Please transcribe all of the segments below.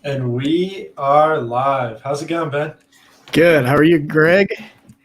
And we are live. How's it going, Ben? Good. How are you, Greg?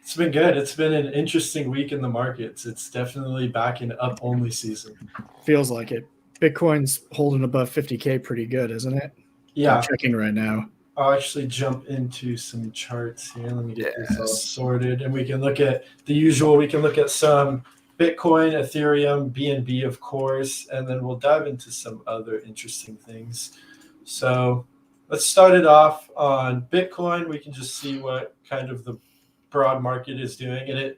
It's been good. It's been an interesting week in the markets. It's definitely back in up-only season. Feels like it. Bitcoin's holding above 50K pretty good, isn't it? I'm Yeah, checking right now. I'll actually jump into some charts here. Let me get this all Yes. sorted. And we can look at the usual. We can look at some Bitcoin, Ethereum, BNB, of course, and then we'll dive into some other interesting things. So let's start it off on Bitcoin. We can just see what kind of the broad market is doing.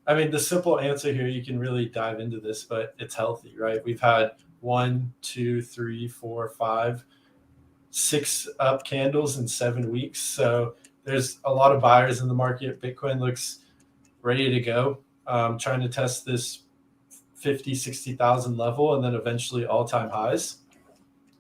And the simple answer here, you can really dive into this, but it's healthy, right? We've had 1, 2, 3, 4, 5, 6 up candles in 7 weeks. So there's a lot of buyers in the market. Bitcoin looks ready to go, trying to test this 50, 60,000 level and then eventually all-time highs.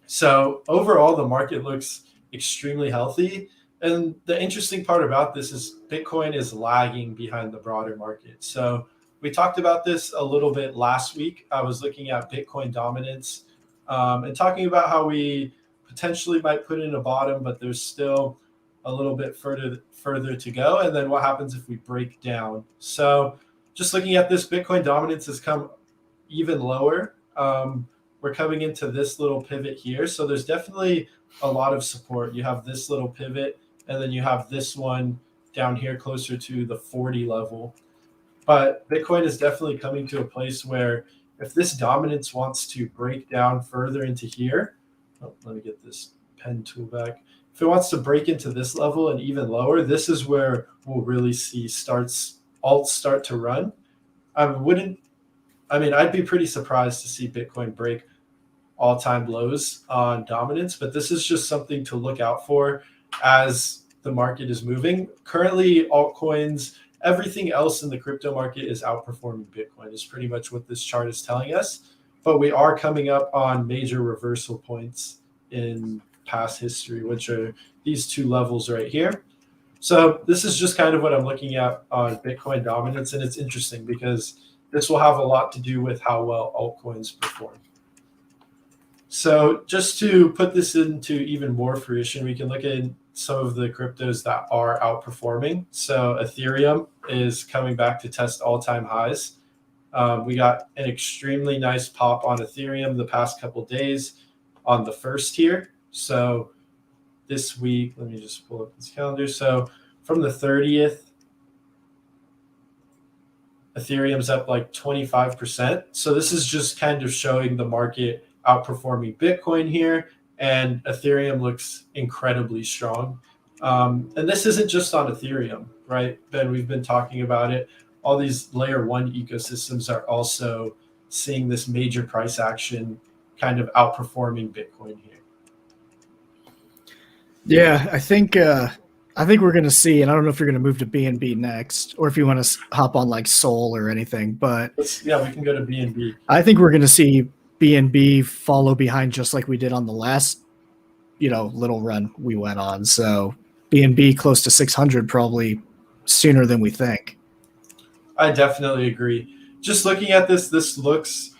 So overall, the market looks extremely healthy. And the interesting part about this is Bitcoin is lagging behind the broader market. So we talked about this a little bit last week. I was looking at Bitcoin dominance and talking about how we potentially might put in a bottom, but there's still a little bit further to go. And then what happens if we break down? So just looking at this, Bitcoin dominance has come even lower. We're coming into this little pivot here. So there's definitely a lot of support. You have this little pivot, and then you have this one down here closer to the 40 level. But Bitcoin is definitely coming to a place where if this dominance wants to break down further into here, let me get this pen tool back. If it wants to break into this level and even lower, this is where we'll really see alts start to run. I'd be pretty surprised to see Bitcoin break all-time lows on dominance, but this is just something to look out for as the market is moving. Currently, altcoins, everything else in the crypto market is outperforming Bitcoin, is pretty much what this chart is telling us. But we are coming up on major reversal points in past history, which are these two levels right here. So this is just kind of what I'm looking at on Bitcoin dominance, and it's interesting because this will have a lot to do with how well altcoins perform. So just to put this into even more fruition, we can look at some of the cryptos that are outperforming. So Ethereum is coming back to test all-time highs. We got an extremely nice pop on Ethereum the past couple days on the first tier. So this week, let me just pull up this calendar. So from the 30th, Ethereum's up like 25%. So this is just kind of showing the market outperforming Bitcoin here, and Ethereum looks incredibly strong. And this isn't just on Ethereum, right, Ben? We've been talking about it. All these layer one ecosystems are also seeing this major price action kind of outperforming Bitcoin here. Yeah, I think we're going to see, and I don't know if you're going to move to BNB next or if you want to hop on like Sol or anything, but we can go to BNB. I think we're going to see BNB follow behind just like we did on the last, little run we went on. So BNB close to 600 probably sooner than we think. I definitely agree. Just looking at this looks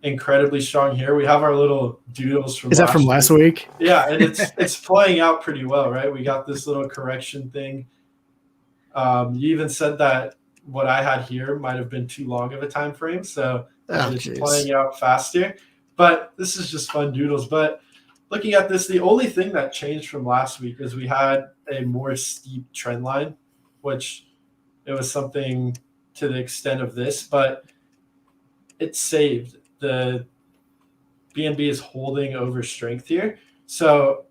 incredibly strong here. We have our little doodles from last week? Yeah, and it's playing out pretty well, right? We got this little correction thing. You even said that what I had here might have been too long of a time frame, so it's playing out faster. But this is just fun doodles. But looking at this, the only thing that changed from last week is we had a more steep trend line, which it was something to the extent of this, but it saved. The BNB is holding over strength here. So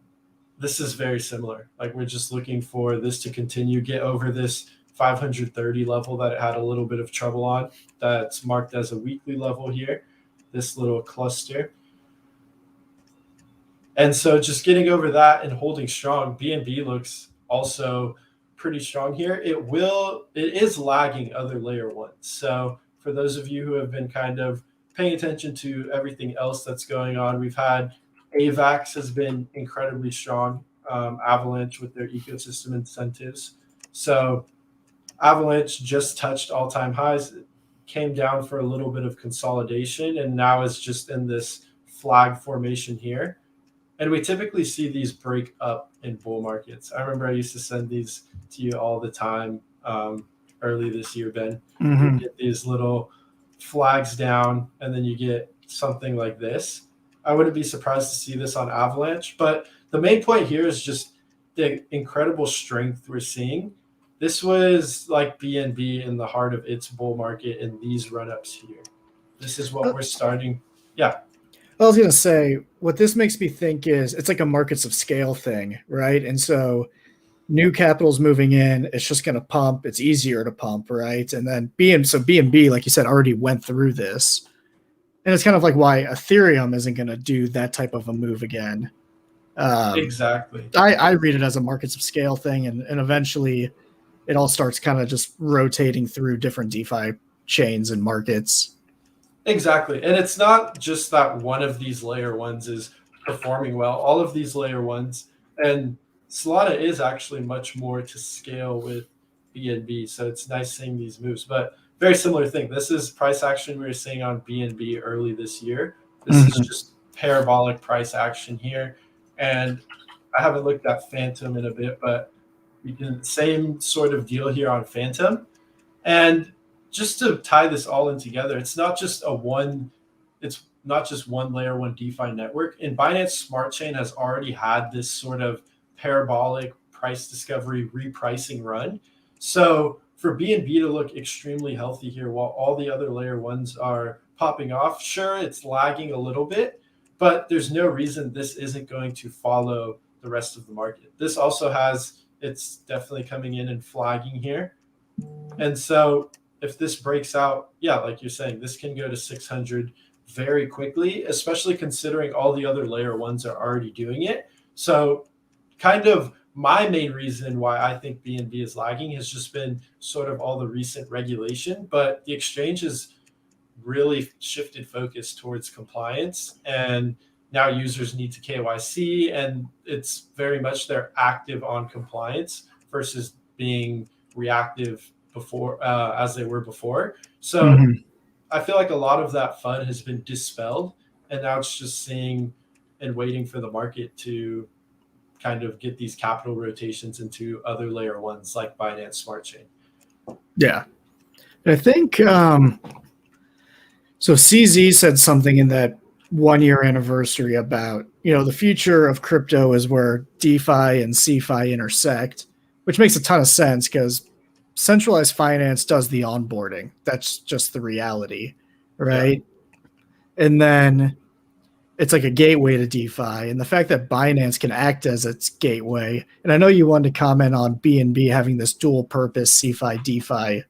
this is very similar. Like we're just looking for this to continue, get over this 530 level that it had a little bit of trouble on. That's marked as a weekly level here, this little cluster. And so just getting over that and holding strong, BNB looks also pretty strong here. It is lagging other layer ones. So for those of you who have been kind of paying attention to everything else that's going on, we've had AVAX has been incredibly strong, Avalanche with their ecosystem incentives. So Avalanche just touched all-time highs, came down for a little bit of consolidation, and now is just in this flag formation here. And we typically see these break up in bull markets. I remember I used to send these to you all the time early this year, Ben. You get these little flags down, and then you get something like this. I wouldn't be surprised to see this on Avalanche. But the main point here is just the incredible strength we're seeing. This was like BNB in the heart of its bull market in these run-ups here. This is what we're starting. Yeah. I was going to say, what this makes me think is it's like a markets of scale thing, right? And so new capital's moving in, it's just going to pump. It's easier to pump, right? And then BNB, like you said, already went through this. And it's kind of like why Ethereum isn't going to do that type of a move again. Exactly. I read it as a markets of scale thing, and eventually it all starts kind of just rotating through different DeFi chains and markets. Exactly. And it's not just that one of these layer ones is performing well. All of these layer ones, and Solana is actually much more to scale with BNB. So it's nice seeing these moves. But very similar thing. This is price action we were seeing on BNB early this year. This is just parabolic price action here. And I haven't looked at Phantom in a bit, but we can same sort of deal here on Phantom. And just to tie this all in together, it's not just one layer one DeFi network. And Binance Smart Chain has already had this sort of parabolic price discovery repricing run. So for BNB to look extremely healthy here while all the other layer ones are popping off, sure, it's lagging a little bit, but there's no reason this isn't going to follow the rest of the market. This also it's definitely coming in and flagging here. And so if this breaks out, yeah, like you're saying, this can go to 600 very quickly, especially considering all the other layer ones are already doing it. So kind of my main reason why I think BNB is lagging has just been sort of all the recent regulation, but the exchange has really shifted focus towards compliance, and now users need to KYC, and it's very much they're active on compliance versus being reactive before as they were before. So I feel like a lot of that FUD has been dispelled, and now it's just seeing and waiting for the market to kind of get these capital rotations into other layer ones like Binance Smart Chain. Yeah. I think so CZ said something in that 1 year anniversary about, the future of crypto is where DeFi and CeFi intersect, which makes a ton of sense because centralized finance does the onboarding. That's just the reality, right? Yeah. And then it's like a gateway to DeFi. And the fact that Binance can act as its gateway, and I know you wanted to comment on BNB having this dual purpose CeFi DeFi.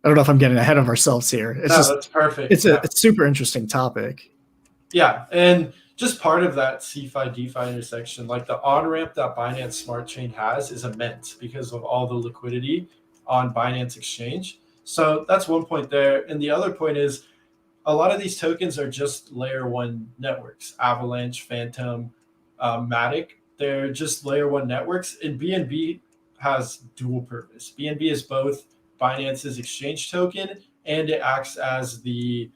I don't know if I'm getting ahead of ourselves here. That's perfect. It's a super interesting topic. Yeah, and just part of that CeFi DeFi intersection, like the on-ramp that Binance Smart Chain has is immense because of all the liquidity on Binance Exchange. So that's one point there. And the other point is a lot of these tokens are just layer one networks, Avalanche, Phantom, Matic. They're just layer one networks, and BNB has dual purpose. BNB is both Binance's exchange token, and it acts as the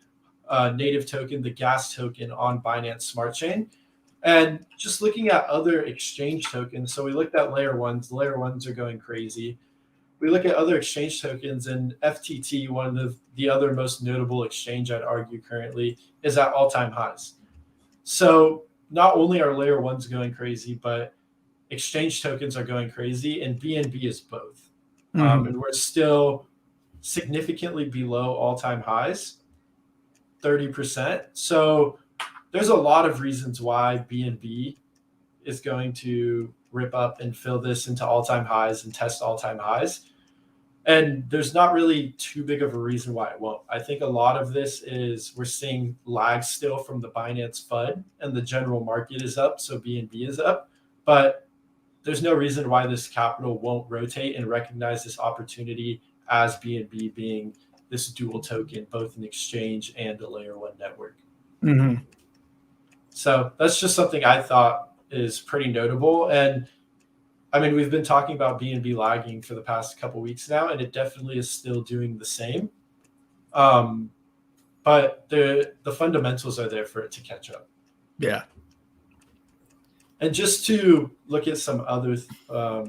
native token, the gas token on Binance Smart Chain. And just looking at other exchange tokens, so we looked at layer ones. Layer ones are going crazy. We look at other exchange tokens, and FTT, one of the other most notable exchange, I'd argue currently, is at all-time highs. So not only are layer ones going crazy, but exchange tokens are going crazy, and BNB is both. And we're still significantly below all-time highs, 30%. So there's a lot of reasons why BNB is going to rip up and fill this into all-time highs and test all-time highs. And there's not really too big of a reason why it won't. I think a lot of this is we're seeing lag still from the Binance FUD, and the general market is up, so BNB is up. But there's no reason why this capital won't rotate and recognize this opportunity as BNB being this dual token, both an exchange and a layer one network. So that's just something I thought is pretty notable. And I mean, we've been talking about BNB lagging for the past couple weeks now, and it definitely is still doing the same. But the fundamentals are there for it to catch up. Yeah. And just to look at some other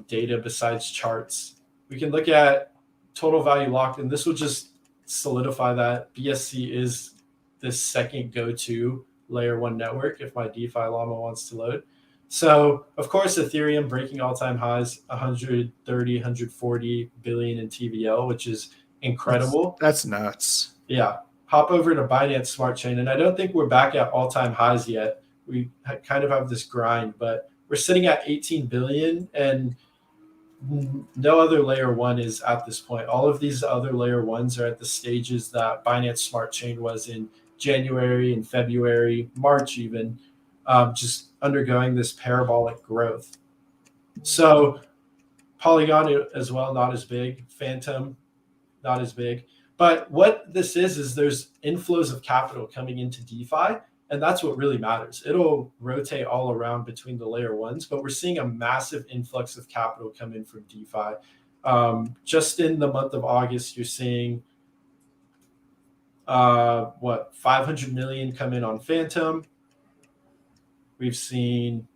data besides charts, we can look at total value locked, and this will just solidify that BSC is the second go-to layer one network if my DeFi llama wants to load. So of course, Ethereum breaking all-time highs, 130, 140 billion in TVL, which is incredible. That's nuts. Yeah. Hop over to Binance Smart Chain, and I don't think we're back at all-time highs yet. We kind of have this grind, but we're sitting at 18 billion, and no other layer one is at this point. All of these other layer ones are at the stages that Binance Smart Chain was in January and February, March even, just undergoing this parabolic growth. So Polygon as well, not as big. Phantom, not as big. But what this is there's inflows of capital coming into DeFi, and that's what really matters. It'll rotate all around between the layer ones, but we're seeing a massive influx of capital come in from DeFi. Just in the month of August, you're seeing 500 million come in on Phantom. We've seen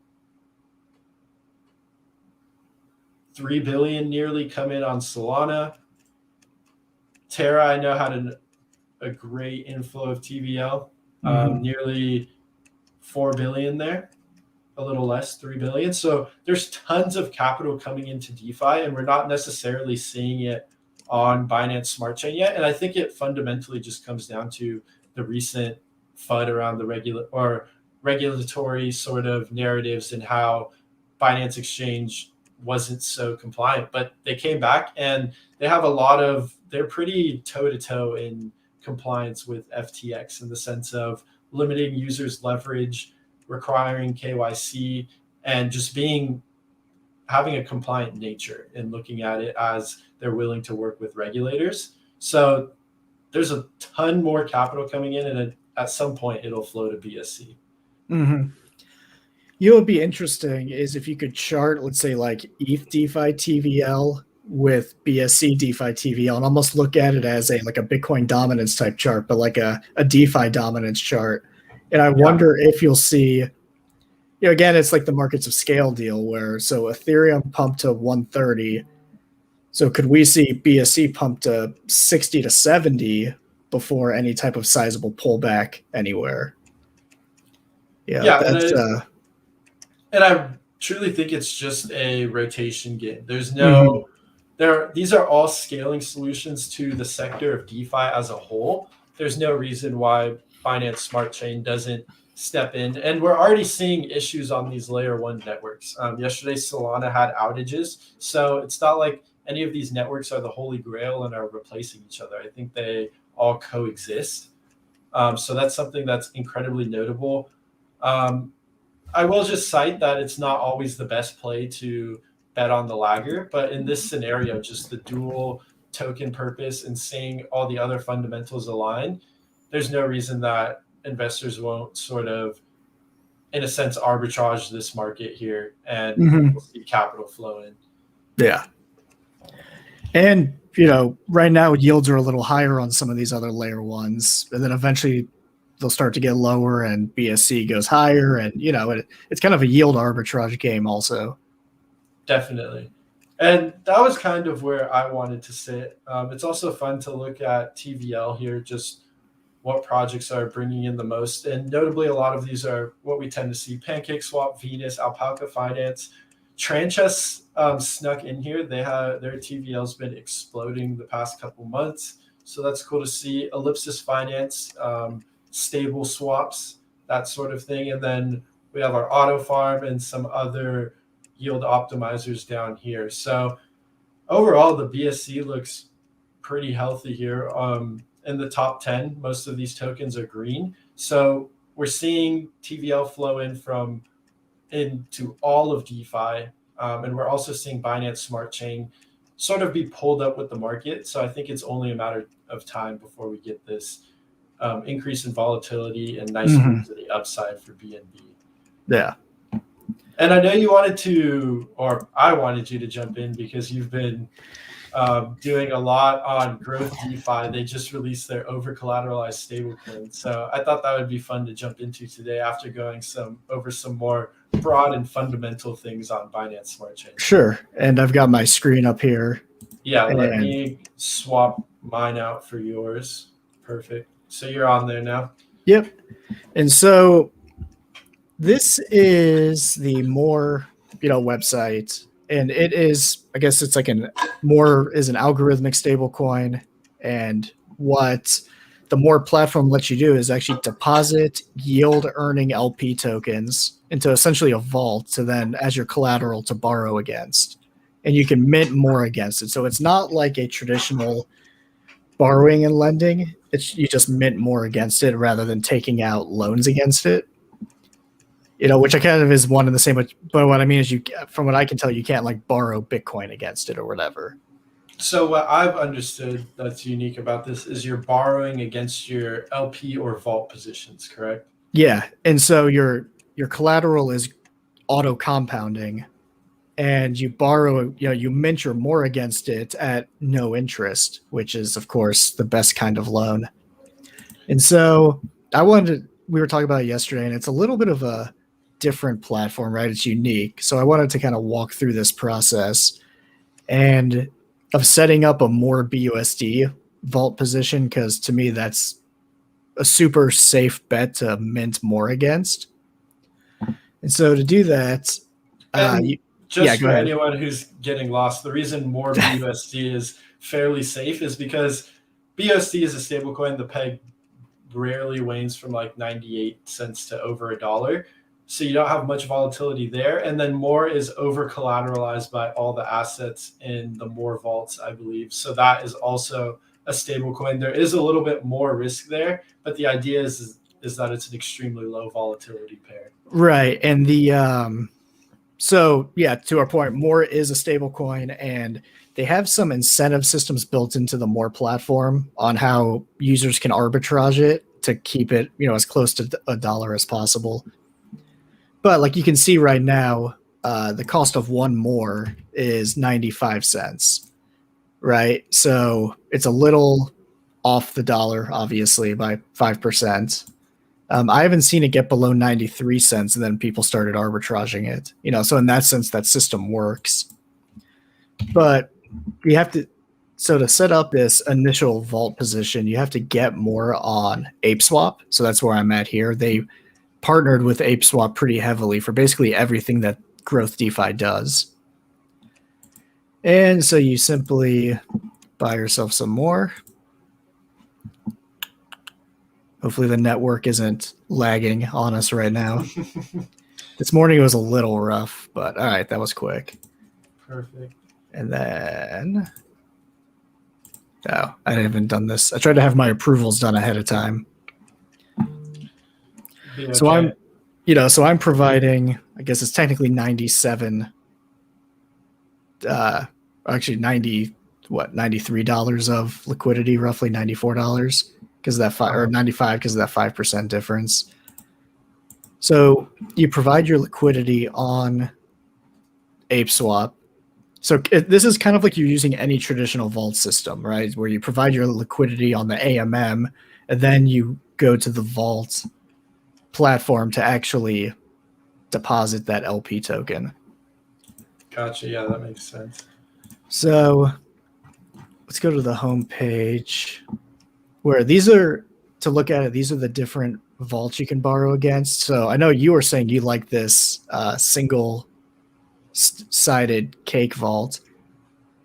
3 billion nearly come in on Solana. Terra, I know, had a great inflow of TVL, nearly 4 billion there, a little less, 3 billion. So there's tons of capital coming into DeFi, and we're not necessarily seeing it on Binance Smart Chain yet. And I think it fundamentally just comes down to the recent FUD around the regulatory sort of narratives and how Binance Exchange wasn't so compliant, but they came back and they have they're pretty toe-to-toe in compliance with FTX in the sense of limiting users' leverage, requiring KYC, and just having a compliant nature and looking at it as they're willing to work with regulators. So there's a ton more capital coming in, and at some point it'll flow to BSC. Mm-hmm. You know what would be interesting is if you could chart, let's say, like ETH DeFi TVL with BSC DeFi TVL, and almost look at it as a Bitcoin dominance type chart, but like a DeFi dominance chart. And I wonder if you'll see, again, it's like the markets of scale deal where, so Ethereum pumped to 130. So could we see BSC pumped to 60 to 70 before any type of sizable pullback anywhere? And I truly think it's just a rotation game. There's these are all scaling solutions to the sector of DeFi as a whole. There's no reason why Binance Smart Chain doesn't step in. And we're already seeing issues on these layer one networks. Yesterday, Solana had outages. So it's not like any of these networks are the holy grail and are replacing each other. I think they all coexist. So that's something that's incredibly notable. I will just cite that it's not always the best play to bet on the lagger, but in this scenario, just the dual token purpose and seeing all the other fundamentals align, there's no reason that investors won't sort of, in a sense, arbitrage this market here and see capital flow in. Yeah. And, right now yields are a little higher on some of these other layer ones, and then eventually they'll start to get lower and BSC goes higher, and it's kind of a yield arbitrage game also. Definitely. And that was kind of where I wanted to sit. It's also fun to look at TVL here, just what projects are bringing in the most. And notably, a lot of these are what we tend to see: PancakeSwap, Venus, Alpaca Finance. Tranche has snuck in here. Their TVL's been exploding the past couple months. So that's cool to see. Ellipsis Finance, stable swaps, that sort of thing. And then we have our Auto Farm and some other yield optimizers down here. So overall, the BSC looks pretty healthy here. In the top 10, most of these tokens are green. So we're seeing TVL flow into all of DeFi. And we're also seeing Binance Smart Chain sort of be pulled up with the market. So I think it's only a matter of time before we get this increase in volatility and nice moves to the upside for BNB. Yeah. And I know you wanted to, or I wanted you to jump in because you've been doing a lot on Growth DeFi. They just released their over-collateralized stablecoin. So I thought that would be fun to jump into today after going over some more broad and fundamental things on Binance Smart Chain. Sure. And I've got my screen up here. Yeah, let And- me swap mine out for yours. Perfect. So you're on there now. Yep. And so this is the More, website, and it is, I guess it's like More is an algorithmic stable coin, and what the More platform lets you do is actually deposit yield earning LP tokens into essentially a vault to then as your collateral to borrow against. And you can mint more against it. So it's not like a traditional borrowing and lending. You just mint more against it rather than taking out loans against it. Which I kind of is one and the same. But what I mean is, from what I can tell, you can't like borrow Bitcoin against it or whatever. So what I've understood that's unique about this is you're borrowing against your LP or vault positions, correct? Yeah, and so your collateral is auto compounding, and you borrow, you mint your more against it at no interest, which is of course the best kind of loan. And so we were talking about it yesterday, and it's a little bit of a different platform, right? It's unique. So I wanted to kind of walk through this process and of setting up a more BUSD vault position, because to me that's a super safe bet to mint more against. And so to do that, for anyone who's getting lost, the reason more BUSD is fairly safe is because BUSD is a stablecoin. The peg rarely wanes from like 98 cents to over $1. So you don't have much volatility there. And then More is over collateralized by all the assets in the More vaults, I believe. So that is also a stable coin. There is a little bit more risk there, but the idea is that it's an extremely low volatility pair. Right. And to our point, More is a stable coin, and they have some incentive systems built into the More platform on how users can arbitrage it to keep it, as close to $1 as possible. But like you can see right now, the cost of one More is 95 cents, right? So it's a little off the dollar, obviously, by 5%. I haven't seen it get below 93 cents, and then people started arbitraging it. So in that sense, that system works. But you have to, so to set up this initial vault position, you have to get more on ApeSwap. So that's where I'm at here. They partnered with ApeSwap pretty heavily for basically everything that Growth DeFi does. And so you simply buy yourself some more. Hopefully the network isn't lagging on us right now. This morning it was a little rough, but all right, that was quick. Perfect. And then, I haven't done this. I tried to have my approvals done ahead of time. Okay. So I'm providing, I guess it's technically 97, actually $93 of liquidity, roughly $94 because of that or 95 because of that 5% difference. So you provide your liquidity on ApeSwap. So this is kind of like you're using any traditional vault system, right? Where you provide your liquidity on the AMM, and then you go to the vault platform to actually deposit that LP token. Gotcha. Yeah, that makes sense. So let's go to the home page where these are, to look at it, these are the different vaults you can borrow against. So I know you were saying you like this single sided cake vault.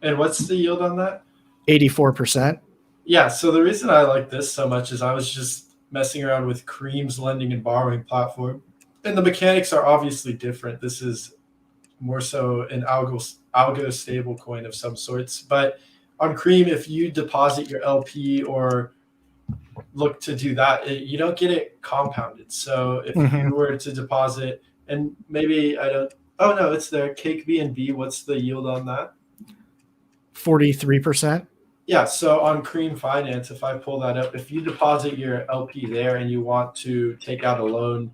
And what's the yield on that? 84%. Yeah, so the reason I like this so much is I was just messing around with Cream's lending and borrowing platform. And the mechanics are obviously different. This is more so an algo stable coin of some sorts. But on Cream, if you deposit your LP or look to do that, you don't get it compounded. So if you were to deposit, and maybe oh no, it's there, Cake BNB. What's the yield on that? 43%. Yeah, so on Cream Finance, if I pull that up, if you deposit your LP there and you want to take out a loan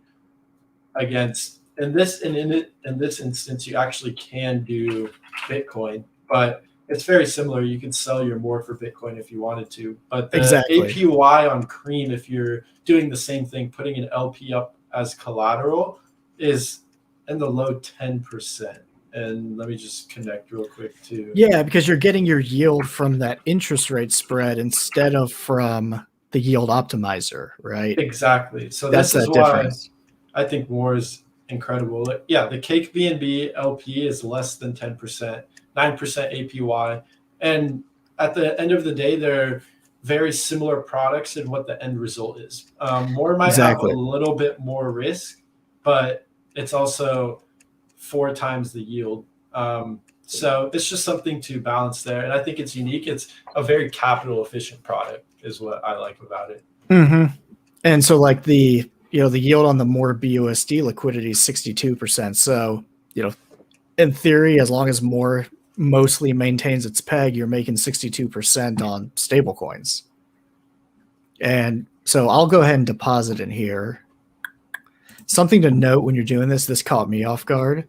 against, in this instance, you actually can do Bitcoin, but it's very similar. You can sell your more for Bitcoin if you wanted to, but the APY on Cream, if you're doing the same thing, putting an LP up as collateral, is in the low 10%. And let me just connect real quick to. Yeah, because you're getting your yield from that interest rate spread instead of from the yield optimizer, right? Exactly. So That's this is that why difference. I think more is incredible. Yeah, the Cake BNB LP is less than 10%, 9% APY. And at the end of the day, they're very similar products in what the end result is. More might have a Exactly. little bit more risk, but it's also 4 times the yield. So it's just something to balance there. And I think it's unique. It's a very capital efficient product is what I like about it. Mm-hmm. And so like the yield on the more BUSD liquidity is 62%. So, in theory, as long as more mostly maintains its peg, you're making 62% on stable coins. And so I'll go ahead and deposit in here. Something to note when you're doing this caught me off guard.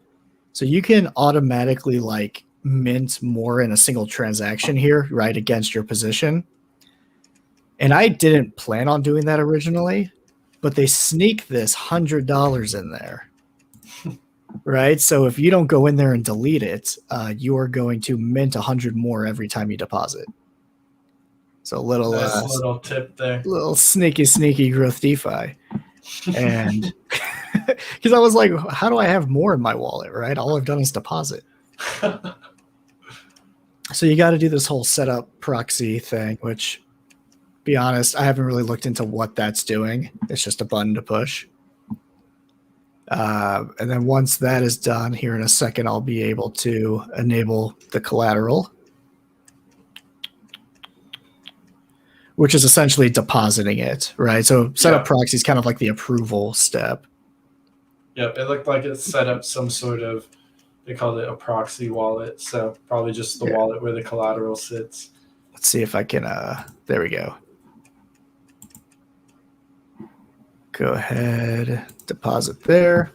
So you can automatically like mint more in a single transaction here, right, against your position. And I didn't plan on doing that originally, but they sneak this $100 in there. Right. So if you don't go in there and delete it, you are going to mint 100 more every time you deposit. So a little, nice little tip there. Little sneaky growth DeFi. And because I was like, how do I have more in my wallet? Right. All I've done is deposit. So you got to do this whole setup proxy thing, which, be honest, I haven't really looked into what that's doing. It's just a button to push. And then once that is done, here in a second, I'll be able to enable the collateral, which is essentially depositing it, right? So setup proxy is kind of like the approval step. Yep, it looked like it set up some sort of, they called it a proxy wallet. So probably just the wallet where the collateral sits. Let's see if I can, there we go. Go ahead, deposit there.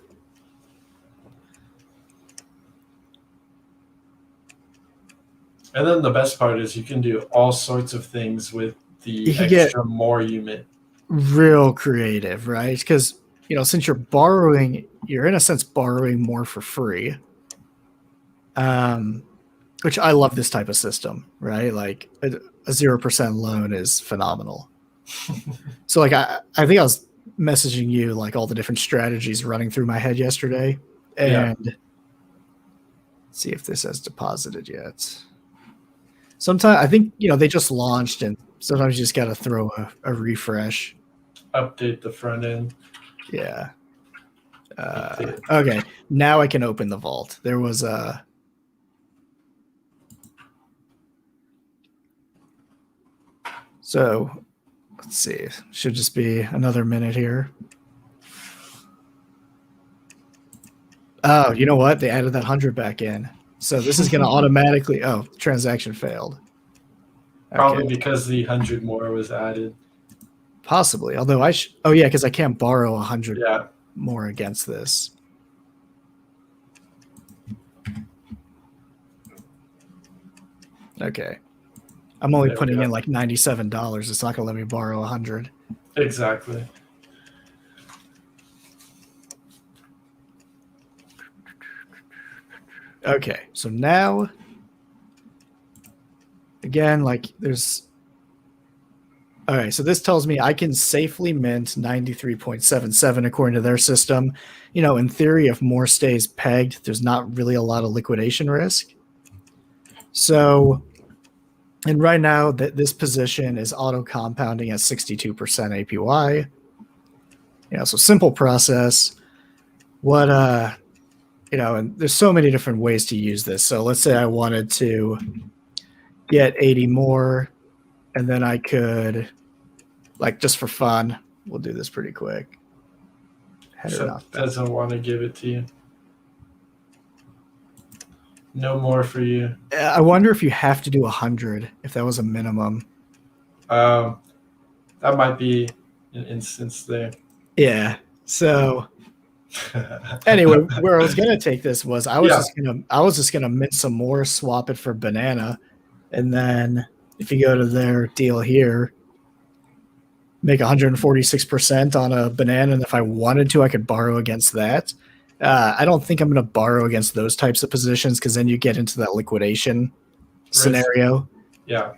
And then the best part is you can do all sorts of things with the extra more you mint. Real creative, right? Because, since you're borrowing, you're in a sense borrowing more for free. Which I love this type of system, right? Like a 0% loan is phenomenal. So like, I think I was messaging you like all the different strategies running through my head yesterday, and let's see if this has deposited yet. Sometimes I think they just launched, and sometimes you just got to throw a refresh, update the front end. Yeah. Okay, now I can open the vault. There was a so let's see. Should just be another minute here. Oh, you know what? They added that 100 back in. So this is going to automatically... Oh, transaction failed. Probably because the 100 more was added. Possibly. Although I... Oh, yeah, because I can't borrow 100 Yeah. more against this. Okay. I'm only putting in like $97. It's not going to let me borrow 100. Exactly. Okay, so now, again, like there's, all right, so this tells me I can safely mint 93.77 according to their system. In theory, if more stays pegged, there's not really a lot of liquidation risk. So, and right now, this position is auto compounding at 62% APY. So simple process. What, and there's so many different ways to use this. So let's say I wanted to get 80 more, and then I could, like, just for fun, we'll do this pretty quick. So doesn't want to give it to you. No more for you. I wonder if you have to do 100, if that was a minimum. That might be an instance there. Yeah. So anyway, where I was gonna take this was I was just gonna mint some more, swap it for banana, and then if you go to their deal here, make 146% on a banana, and if I wanted to, I could borrow against that. I don't think I'm going to borrow against those types of positions because then you get into that liquidation scenario. Yeah.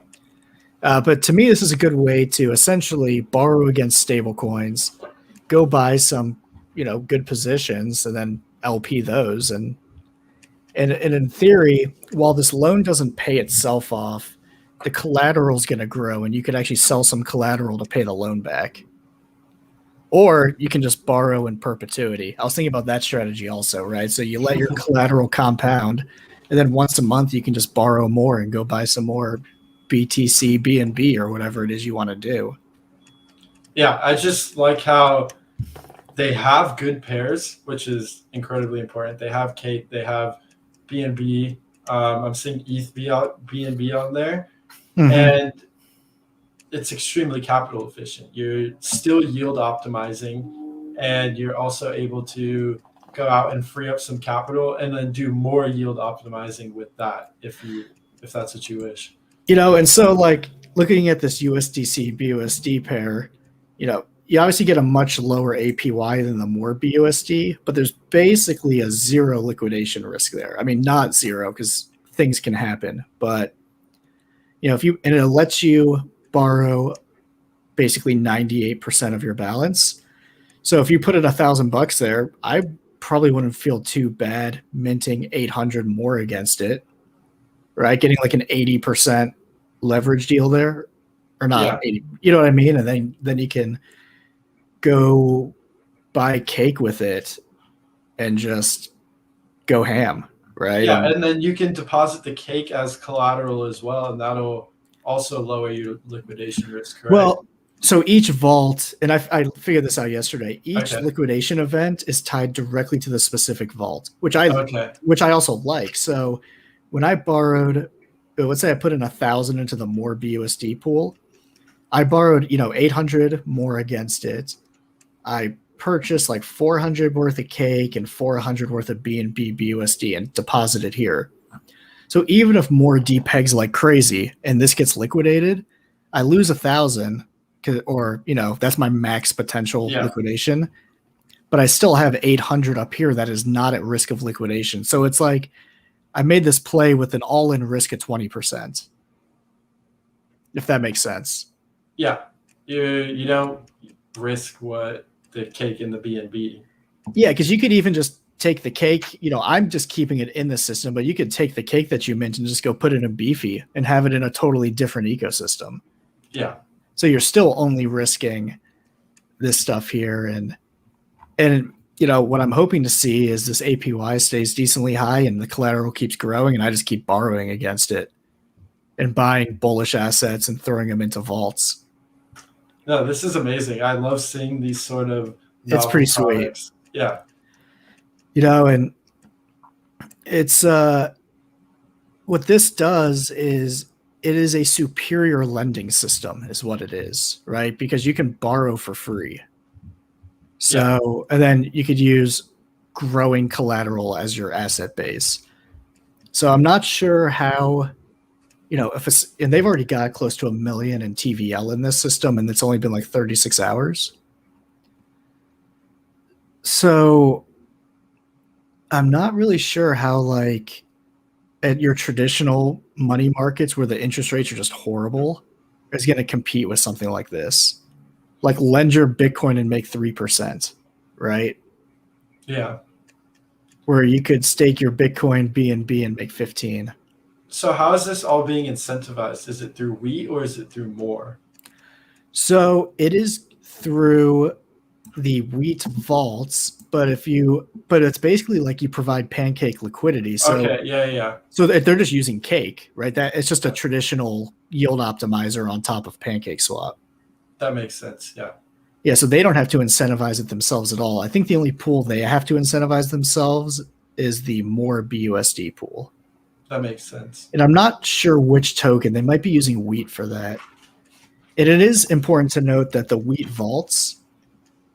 But to me, this is a good way to essentially borrow against stable coins, go buy some, good positions, and then LP those. And in theory, while this loan doesn't pay itself off, the collateral is going to grow, and you could actually sell some collateral to pay the loan back. Or you can just borrow in perpetuity. I was thinking about that strategy also, right? So you let your collateral compound, and then once a month you can just borrow more and go buy some more BTC, BNB, or whatever it is you want to do. Yeah, I just like how they have good pairs, which is incredibly important. They have Cake, they have BNB. I'm seeing BNB on there, and it's extremely capital efficient. You're still yield optimizing, and you're also able to go out and free up some capital and then do more yield optimizing with that if that's what you wish. And so like looking at this USDC BUSD pair, you obviously get a much lower APY than the more BUSD, but there's basically a zero liquidation risk there. I mean, not zero because things can happen, but and it lets you borrow basically 98% of your balance. So if you put in $1,000 there, I probably wouldn't feel too bad minting 800 more against it, right? Getting like an 80% leverage deal there, or not 80, you know what I mean? And then you can go buy Cake with it and just go ham, right? Yeah, and then you can deposit the Cake as collateral as well, and that'll also lower your liquidation risk, right? Well, so each vault, and I figured this out yesterday, each liquidation event is tied directly to the specific vault, which I also like. So when I borrowed, let's say I put in 1,000 into the more BUSD pool, I borrowed 800 more against it. I purchased like 400 worth of Cake and 400 worth of BNB BUSD and deposited here. So even if more depegs like crazy and this gets liquidated, I lose 1,000, or that's my max potential liquidation, but I still have 800 up here that is not at risk of liquidation. So it's like I made this play with an all-in risk of 20%, if that makes sense. Yeah, you don't risk what the Cake and the BNB. Yeah, because you could even just take the Cake. I'm just keeping it in the system, but you could take the Cake that you mentioned, just go put it in BEEFY and have it in a totally different ecosystem. Yeah. So you're still only risking this stuff here, and what I'm hoping to see is this APY stays decently high and the collateral keeps growing, and I just keep borrowing against it and buying bullish assets and throwing them into vaults. No, this is amazing. I love seeing these sort of it's pretty products. Sweet. Yeah. And it's what this does is it is a superior lending system is what it is, right? Because you can borrow for free. So, and then you could use growing collateral as your asset base. So I'm not sure how, and they've already got close to 1 million in TVL in this system, and it's only been like 36 hours. So I'm not really sure how, like, at your traditional money markets where the interest rates are just horrible, is going to compete with something like this. Like, lend your Bitcoin and make 3%, right? Yeah. Where you could stake your Bitcoin BNB and make 15. So how is this all being incentivized? Is it through wheat or is it through more? So it is through the wheat vaults, but it's basically like you provide Pancake liquidity. So So they're just using Cake, right? That it's just a traditional yield optimizer on top of Pancake Swap. That makes sense. Yeah. Yeah. So they don't have to incentivize it themselves at all. I think the only pool they have to incentivize themselves is the more BUSD pool. That makes sense. And I'm not sure which token. They might be using wheat for that. And it is important to note that the wheat vaults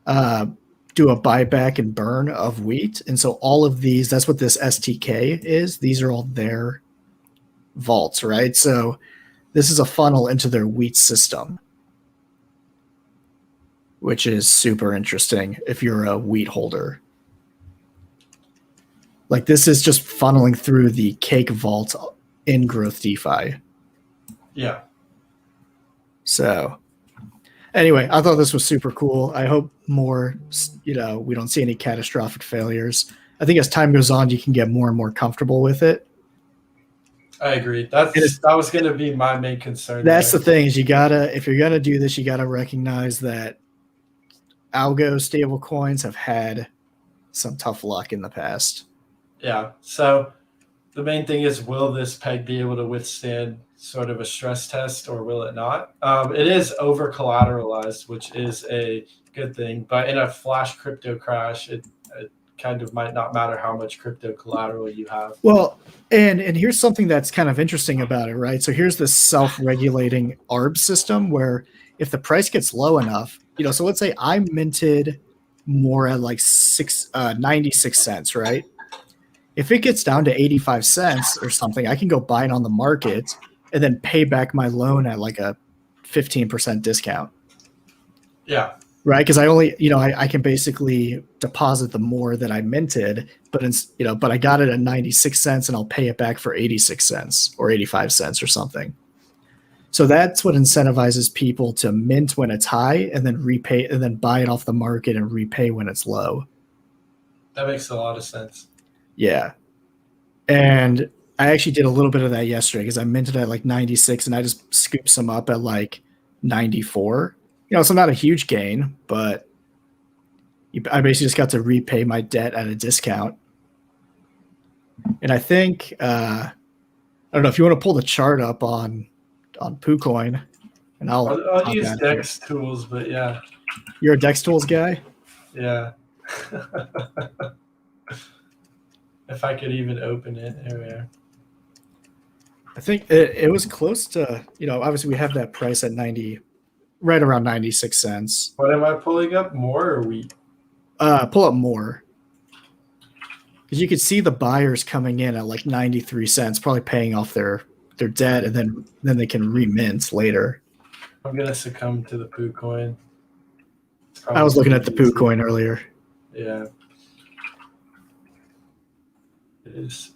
do a buyback and burn of wheat. And so all of these, that's what this STK is. These are all their vaults, right? So this is a funnel into their wheat system, which is super interesting if you're a wheat holder. Like this is just funneling through the cake vault in growth DeFi. Yeah. So anyway, I thought this was super cool. I hope more, we don't see any catastrophic failures. I think as time goes on, you can get more and more comfortable with it. I agree. That was going to be my main concern. That's the thing is if you're going to do this, you got to recognize that algo stable coins have had some tough luck in the past. Yeah. So the main thing is, will this peg be able to withstand sort of a stress test or will it not? It is over collateralized, which is a good thing. But in a flash crypto crash, it kind of might not matter how much crypto collateral you have. Well, and here's something that's kind of interesting about it, right? So here's this self-regulating Arb system where if the price gets low enough, so let's say I minted more at like 96 cents, right? If it gets down to 85 cents or something, I can go buy it on the market and then pay back my loan at like a 15% discount. Yeah. Right. Because I only, I can basically deposit the more that I minted, but I got it at 96 cents and I'll pay it back for 86 cents or 85 cents or something. So that's what incentivizes people to mint when it's high and then repay and then buy it off the market and repay when it's low. That makes a lot of sense. Yeah. And I actually did a little bit of that yesterday because I minted at like 96 and I just scooped some up at like 94. So not a huge gain, but I basically just got to repay my debt at a discount. And I think, I don't know if you want to pull the chart up on PooCoin, and I'll use Dex tools, but yeah. You're a Dex tools guy? Yeah. If I could even open it. There we are. I think it was close to, obviously we have that price at 90, right around 96 cents. What am I pulling up, more or wheat? Pull up more. Because you could see the buyers coming in at like 93 cents, probably paying off their debt, and then they can remint later. I'm going to succumb to the PooCoin. I was looking at the PooCoin earlier. Yeah. It is.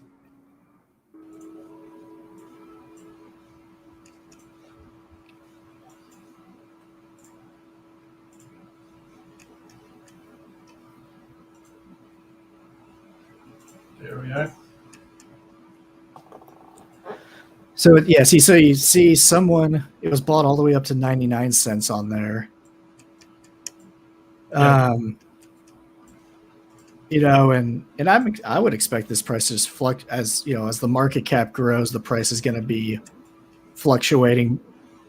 There we are. So yeah, so you see someone, it was bought all the way up to 99 cents on there. Yeah. And I would expect this price to just as the market cap grows, the price is going to be fluctuating,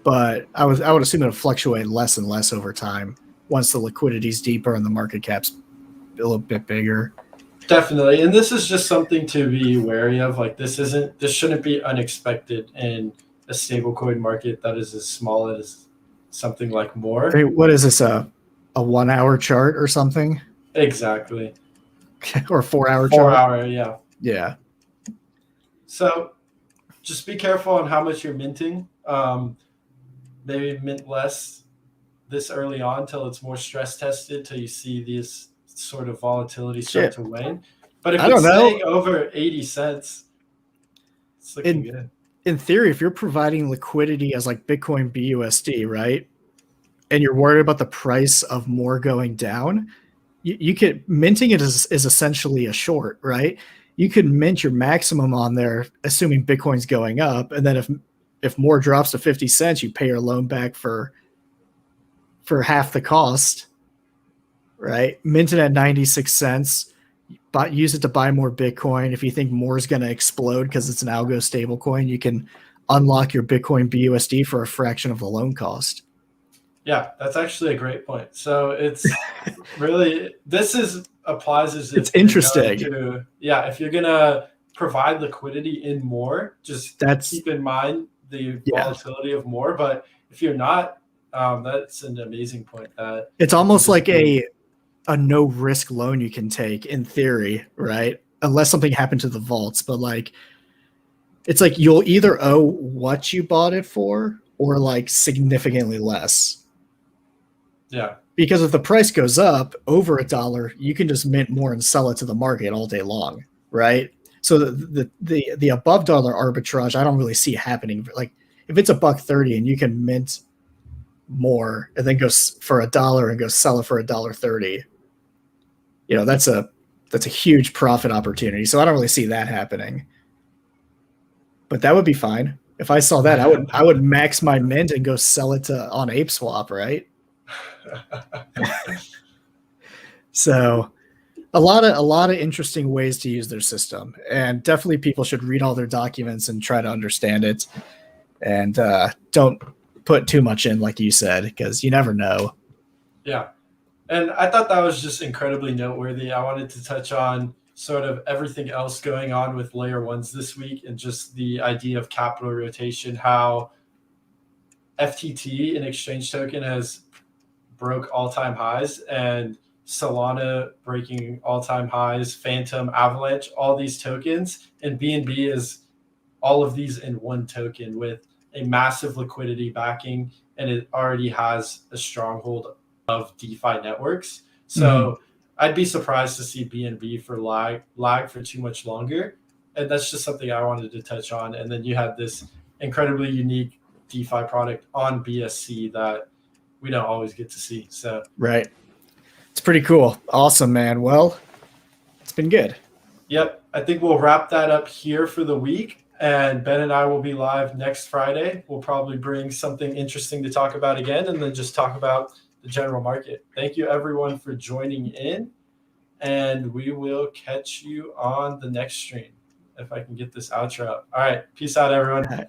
but I would assume it'll fluctuate less and less over time once the liquidity is deeper and the market cap's a little bit bigger. Definitely. And this is just something to be wary of. Like this shouldn't be unexpected in a stablecoin market that is as small as something like more. I mean, what is this, a 1 hour chart or something? Exactly. Or a 4 hour chart? 4 hour, yeah. Yeah. So just be careful on how much you're minting. Maybe mint less this early on till it's more stress tested, till you see these sort of volatility start to wane. But if it's staying over 80 cents, it's looking good. In theory, if you're providing liquidity as like Bitcoin BUSD, right, and you're worried about the price of more going down, you could minting it is essentially a short, right? You could mint your maximum on there, assuming Bitcoin's going up, and then if more drops to 50 cents, you pay your loan back for half the cost, right? Mint it at 96 cents, but use it to buy more Bitcoin. If you think more is going to explode because it's an algo stable coin, you can unlock your Bitcoin BUSD for a fraction of the loan cost. Yeah, that's actually a great point. So it's really, applies as if it's interesting. If you're going to provide liquidity in more, just keep in mind the volatility of more. But if you're not, that's an amazing point. It's almost like a no risk loan you can take in theory, right? Unless something happened to the vaults, but like, it's like you'll either owe what you bought it for or like significantly less. Yeah. Because if the price goes up over $1, you can just mint more and sell it to the market all day long. right? So the above dollar arbitrage, I don't really see happening. Like if it's $1.30 and you can mint more and then go for $1 and go sell it for $1.30, that's a huge profit opportunity. So I don't really see that happening. But that would be fine. If I saw that, I would max my mint and go sell it on ApeSwap, right? So a lot of interesting ways to use their system, and definitely people should read all their documents and try to understand it, and don't put too much in, like you said, because you never know. Yeah. And I thought that was just incredibly noteworthy. I wanted to touch on sort of everything else going on with layer ones this week, and just the idea of capital rotation, how FTT, an exchange token, has broke all-time highs, and Solana breaking all-time highs, Phantom, Avalanche, all these tokens, and BNB is all of these in one token with a massive liquidity backing, and it already has a stronghold of DeFi networks. So I'd be surprised to see BNB for lag for too much longer. And that's just something I wanted to touch on. And then you had this incredibly unique DeFi product on BSC that we don't always get to see. So right. It's pretty cool. Awesome, man. Well, it's been good. Yep. I think we'll wrap that up here for the week. And Ben and I will be live next Friday. We'll probably bring something interesting to talk about again, and then just talk about the general market. Thank you, everyone, for joining in. And we will catch you on the next stream if I can get this outro. All right. Peace out, everyone.